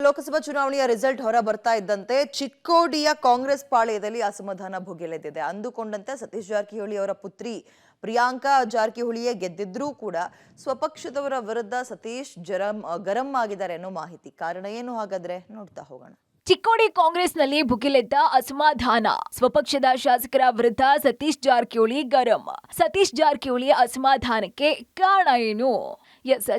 ಲೋಕಸಭಾ ಚುನಾವಣೆಯ ರಿಸಲ್ಟ್ ಹೊರ ಬರ್ತಾ ಇದ್ದಂತೆ ಚಿಕ್ಕೋಡಿಯ ಕಾಂಗ್ರೆಸ್ ಪಾಳೆಯದಲ್ಲಿ ಅಸಮಾಧಾನ ಭುಗಿಲೆದ್ದಿದೆ. ಅಂದುಕೊಂಡಂತೆ ಸತೀಶ್ ಜಾರಕಿಹೊಳಿ ಅವರ ಪುತ್ರಿ ಪ್ರಿಯಾಂಕಾ ಜಾರಕಿಹೊಳಿಯೇ ಗೆದ್ದಿದ್ರೂ ಕೂಡ ಸ್ವಪಕ್ಷದವರ ವಿರುದ್ಧ ಸತೀಶ್ ಗರಂ ಆಗಿದ್ದಾರೆ ಅನ್ನೋ ಮಾಹಿತಿ. ಕಾರಣ ಏನು ಹಾಗಾದ್ರೆ ನೋಡ್ತಾ ಹೋಗೋಣ. ಚಿಕ್ಕೋಡಿ ಕಾಂಗ್ರೆಸ್ನಲ್ಲಿ ಭುಗಿಲೆದ್ದ ಅಸಮಾಧಾನ. ಸ್ವಪಕ್ಷದ ಶಾಸಕರ ವಿರುದ್ಧ ಸತೀಶ್ ಜಾರಕಿಹೊಳಿ ಗರಂ. ಸತೀಶ್ ಜಾರಕಿಹೊಳಿ ಅಸಮಾಧಾನಕ್ಕೆ ಕಾರಣ ಏನು?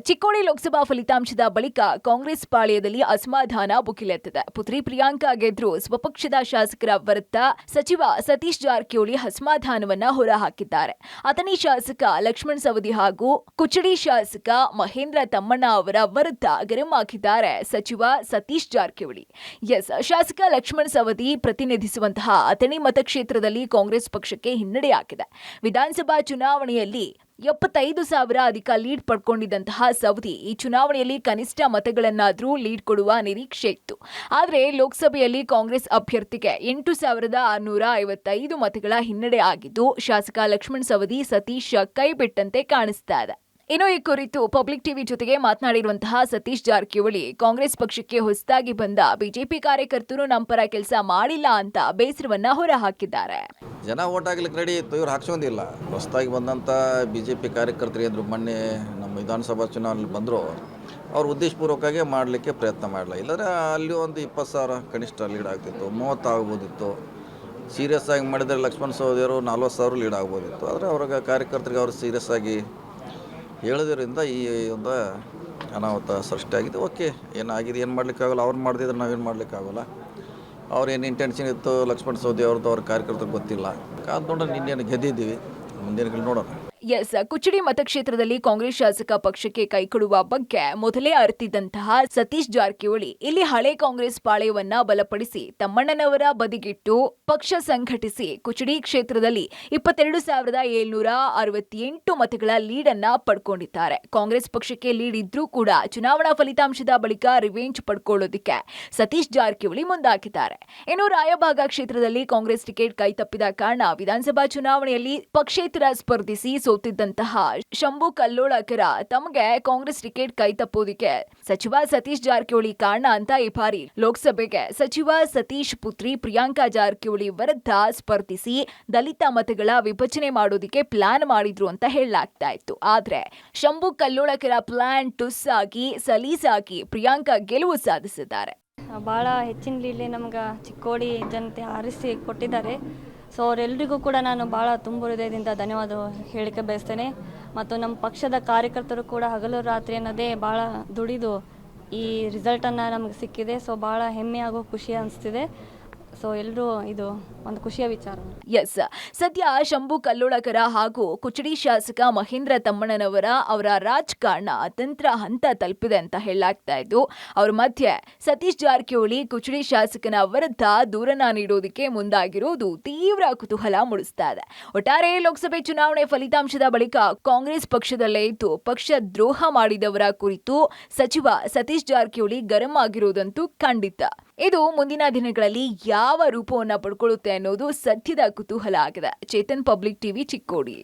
ಚಿಕ್ಕೋಡಿ ಲೋಕಸಭಾ ಫಲಿತಾಂಶದ ಬಳಿಕ ಕಾಂಗ್ರೆಸ್ ಪಾಳ್ಯದಲ್ಲಿ ಅಸಮಾಧಾನ ಭುಗಿಲೆದ್ದಿದೆ. ಪುತ್ರಿ ಪ್ರಿಯಾಂಕಾ ಗೆದ್ರು ಸ್ವಪಕ್ಷದ ಶಾಸಕರ ವಿರುದ್ಧ ಸಚಿವ ಸತೀಶ್ ಜಾರಕಿಹೊಳಿ ಅಸಮಾಧಾನವನ್ನ ಹೊರಹಾಕಿದ್ದಾರೆ. ಅಥಣಿ ಶಾಸಕ ಲಕ್ಷ್ಮಣ್ ಸವದಿ ಹಾಗೂ ಕುಚಡಿ ಶಾಸಕ ಮಹೇಂದ್ರ ತಮ್ಮಣ್ಣ ಅವರ ವಿರುದ್ಧ ಗರಂ ಆಗಿದ್ದಾರೆ ಸಚಿವ ಸತೀಶ್ ಜಾರಕಿಹೊಳಿ. ಶಾಸಕ ಲಕ್ಷ್ಮಣ್ ಸವದಿ ಪ್ರತಿನಿಧಿಸುವಂತಹ ಅಥಣಿ ಮತಕ್ಷೇತ್ರದಲ್ಲಿ ಕಾಂಗ್ರೆಸ್ ಪಕ್ಷಕ್ಕೆ ಹಿನ್ನಡೆಯಾಗಿದೆ. ವಿಧಾನಸಭಾ ಚುನಾವಣೆಯಲ್ಲಿ 75,000 ಅಧಿಕ ಲೀಡ್ ಪಡ್ಕೊಂಡಿದ್ದಂತಹ ಸವದಿ ಈ ಚುನಾವಣೆಯಲ್ಲಿ ಕನಿಷ್ಠ ಮತಗಳನ್ನಾದರೂ ಲೀಡ್ ಕೊಡುವ ನಿರೀಕ್ಷೆ ಇತ್ತು. ಆದರೆ ಲೋಕಸಭೆಯಲ್ಲಿ ಕಾಂಗ್ರೆಸ್ ಅಭ್ಯರ್ಥಿಗೆ 8,655 ಮತಗಳ ಹಿನ್ನಡೆ ಆಗಿದ್ದು, ಶಾಸಕ ಲಕ್ಷ್ಮಣ್ ಸವದಿ ಸತೀಶ್ ಕೈಬಿಟ್ಟಂತೆ ಕಾಣಿಸ್ತಾ ಇದೆ. ಇನ್ನು ಈ ಕುರಿತು ಪಬ್ಲಿಕ್ ಟಿವಿ ಜೊತೆಗೆ ಮಾತನಾಡಿರುವಂತಹ ಸತೀಶ್ ಜಾರಕಿಹೊಳಿ, ಕಾಂಗ್ರೆಸ್ ಪಕ್ಷಕ್ಕೆ ಹೊಸದಾಗಿ ಬಂದ ಬಿಜೆಪಿ ಕಾರ್ಯಕರ್ತರು ನಮ್ಮ ಪರ ಕೆಲಸ ಮಾಡಿಲ್ಲ ಅಂತ ಬೇಸರವನ್ನ ಹೊರಹಾಕಿದ್ದಾರೆ. ಜನ ಓಟ್ ಆಗ್ಲಿಕ್ಕೆ ರೆಡಿ ಇತ್ತು, ಇವ್ರು ಹಾಕ್ಸೋದಿಲ್ಲ. ಹೊಸದಾಗಿ ಬಂದಂಥ ಬಿಜೆಪಿ ಕಾರ್ಯಕರ್ತರು ಏನಾದ್ರು ಮೊನ್ನೆ ನಮ್ಮ ವಿಧಾನಸಭಾ ಚುನಾವಣೆಯಲ್ಲಿ ಬಂದರು, ಅವ್ರು ಉದ್ದೇಶಪೂರ್ವಕವಾಗಿ ಮಾಡಲಿಕ್ಕೆ ಪ್ರಯತ್ನ ಮಾಡಲ್ಲ. ಇಲ್ಲಾಂದರೆ ಅಲ್ಲಿ ಒಂದು 20,000 ಕನಿಷ್ಠ ಲೀಡ್ ಆಗ್ತಿತ್ತು, 30 ಆಗ್ಬೋದಿತ್ತು. ಸೀರಿಯಸ್ ಆಗಿ ಮಾಡಿದರೆ ಲಕ್ಷ್ಮಣ್ ಸವದಿಯವರು 40,000 ಲೀಡ್ ಆಗ್ಬೋದಿತ್ತು. ಆದರೆ ಅವ್ರಿಗೆ ಕಾರ್ಯಕರ್ತರಿಗೆ ಅವರು ಸೀರಿಯಸ್ ಆಗಿ ಹೇಳೋದ್ರಿಂದ ಈ ಒಂದು ಅನಾಹುತ ಸೃಷ್ಟಿಯಾಗಿದೆ. ಓಕೆ, ಏನಾಗಿದೆ, ಏನು ಮಾಡಲಿಕ್ಕಾಗಲ್ಲ. ಅವ್ರು ಮಾಡ್ದಿದ್ರೆ ನಾವೇನು ಮಾಡಲಿಕ್ಕಾಗಲ್ಲ. ಅವ್ರೇನು ಇಂಟೆನ್ಷನ್ ಇತ್ತು ಲಕ್ಷ್ಮಣ್ ಸವದಿ ಅವ್ರದ್ದು ಅವ್ರ ಕಾರ್ಯಕರ್ತರಿಗೆ ಗೊತ್ತಿಲ್ಲ. ಕಾದು ನೋಡೋಣ, ನಿನ್ನೇನು ಗೆದ್ದಿದ್ದೀವಿ, ಮುಂದಿನ ನೋಡೋಣ. ಕುಚಡಿ ಮತಕ್ಷೇತ್ರದಲ್ಲಿ ಕಾಂಗ್ರೆಸ್ ಶಾಸಕ ಪಕ್ಷಕ್ಕೆ ಕೈಕೊಡುವ ಬಗ್ಗೆ ಮೊದಲೇ ಅರಿತಿದ್ದಂತಹ ಸತೀಶ್ ಜಾರಕಿಹೊಳಿ ಇಲ್ಲಿ ಹಳೆ ಕಾಂಗ್ರೆಸ್ ಪಾಳೆಯವನ್ನ ಬಲಪಡಿಸಿ ತಮ್ಮಣ್ಣನವರ ಬದಿಗಿಟ್ಟು ಪಕ್ಷ ಸಂಘಟಿಸಿ ಕುಚಡಿ ಕ್ಷೇತ್ರದಲ್ಲಿ 22,768 ಮತಗಳ ಲೀಡ್ ಅನ್ನ ಪಡ್ಕೊಂಡಿದ್ದಾರೆ. ಕಾಂಗ್ರೆಸ್ ಪಕ್ಷಕ್ಕೆ ಲೀಡ್ ಇದ್ರೂ ಕೂಡ ಚುನಾವಣಾ ಫಲಿತಾಂಶದ ಬಳಿಕ ರಿವೆಂಜ್ ಪಡ್ಕೊಳ್ಳೋದಕ್ಕೆ ಸತೀಶ್ ಜಾರಕಿಹೊಳಿ ಮುಂದಾಗಿದ್ದಾರೆ. ಇನ್ನು ರಾಯಭಾಗ ಕ್ಷೇತ್ರದಲ್ಲಿ ಕಾಂಗ್ರೆಸ್ ಟಿಕೆಟ್ ಕೈ ತಪ್ಪಿದ ಕಾರಣ ವಿಧಾನಸಭಾ ಚುನಾವಣೆಯಲ್ಲಿ ಪಕ್ಷೇತರ ಸ್ಪರ್ಧಿಸಿ ಸೋತಿದ್ದಂತಹ ಶಂಭು ಕಲ್ಲೋಳಕರ ತಮಗೆ ಕಾಂಗ್ರೆಸ್ ಟಿಕೆಟ್ ಕೈ ತಪ್ಪೋದಿಕ್ಕೆ ಸಚಿವ ಸತೀಶ್ ಜಾರಕಿಹೊಳಿ ಕಾರಣ ಅಂತ ಈ ಬಾರಿ ಲೋಕಸಭೆಗೆ ಸಚಿವ ಸತೀಶ್ ಪುತ್ರಿ ಪ್ರಿಯಾಂಕಾ ಜಾರಕಿಹೊಳಿ ವಿರುದ್ಧ ಸ್ಪರ್ಧಿಸಿ ದಲಿತ ಮತಗಳ ವಿಭಜನೆ ಮಾಡೋದಿಕ್ಕೆ ಪ್ಲಾನ್ ಮಾಡಿದ್ರು ಅಂತ ಹೇಳಲಾಗ್ತಾ ಇತ್ತು. ಆದ್ರೆ ಶಂಭು ಕಲ್ಲೋಳಕರ ಪ್ಲಾನ್ ಟುಸ್ ಆಗಿ ಸಲೀಸಾಗಿ ಪ್ರಿಯಾಂಕಾ ಗೆಲುವು ಸಾಧಿಸಿದ್ದಾರೆ. ಬಹಳ ಹೆಚ್ಚಿನ ಲೀಡ್ಲಿ ನಮ್ಗೆ ಚಿಕ್ಕೋಡಿ ಜನತೆ ಆರಿಸಿ ಕೊಟ್ಟಿದ್ದಾರೆ. ಸೊ ಅವರೆಲ್ಲರಿಗೂ ಕೂಡ ನಾನು ಭಾಳ ತುಂಬ ಹೃದಯದಿಂದ ಧನ್ಯವಾದ ಹೇಳಿಕೆ ಬಯಸ್ತೇನೆ. ಮತ್ತು ನಮ್ಮ ಪಕ್ಷದ ಕಾರ್ಯಕರ್ತರು ಕೂಡ ಹಗಲು ರಾತ್ರಿ ಅನ್ನೋದೇ ಭಾಳ ದುಡಿದು ಈ ರಿಸಲ್ಟನ್ನು ನಮಗೆ ಸಿಕ್ಕಿದೆ. ಸೊ ಭಾಳ ಹೆಮ್ಮೆ ಹಾಗೂ ಖುಷಿ ಅನಿಸ್ತಿದೆ. ಸೊ ಎಲ್ಲರೂ ಇದು ಒಂದು ಖುಷಿಯ ವಿಚಾರ. ಸದ್ಯ ಶಂಭು ಕಲ್ಲೋಳಕರ ಹಾಗೂ ಕುಚಡಿ ಶಾಸಕ ಮಹೇಂದ್ರ ತಮ್ಮಣ್ಣನವರ ರಾಜಕಾರಣ ಅತಂತ್ರ ಹಂತ ತಲುಪಿದೆ ಅಂತ ಹೇಳಲಾಗ್ತಾ ಇದ್ದು, ಅವ್ರ ಮಧ್ಯೆ ಸತೀಶ್ ಜಾರಕಿಹೊಳಿ ಕುಚಡಿ ಶಾಸಕನ ವಿರುದ್ಧ ದೂರನ ನೀಡೋದಕ್ಕೆ ಮುಂದಾಗಿರೋದು ತೀವ್ರ ಕುತೂಹಲ ಮೂಡಿಸ್ತಾ ಇದೆ. ಒಟ್ಟಾರೆ ಲೋಕಸಭೆ ಚುನಾವಣೆ ಫಲಿತಾಂಶದ ಬಳಿಕ ಕಾಂಗ್ರೆಸ್ ಪಕ್ಷದಲ್ಲೇ ಇದ್ದು ಪಕ್ಷ ದ್ರೋಹ ಮಾಡಿದವರ ಕುರಿತು ಸಚಿವ ಸತೀಶ್ ಜಾರಕಿಹೊಳಿ ಗರಂ ಆಗಿರೋದಂತೂ ಖಂಡಿತ. ಇದು ಮುಂದಿನ ದಿನಗಳಲ್ಲಿ ಯಾವ ರೂಪವನ್ನು ಪಡ್ಕೊಳ್ಳುತ್ತೆ ಅನ್ನೋದು ಸದ್ಯದ ಕುತೂಹಲ ಆಗಿದೆ. Chetan, public TV, Chikkodi.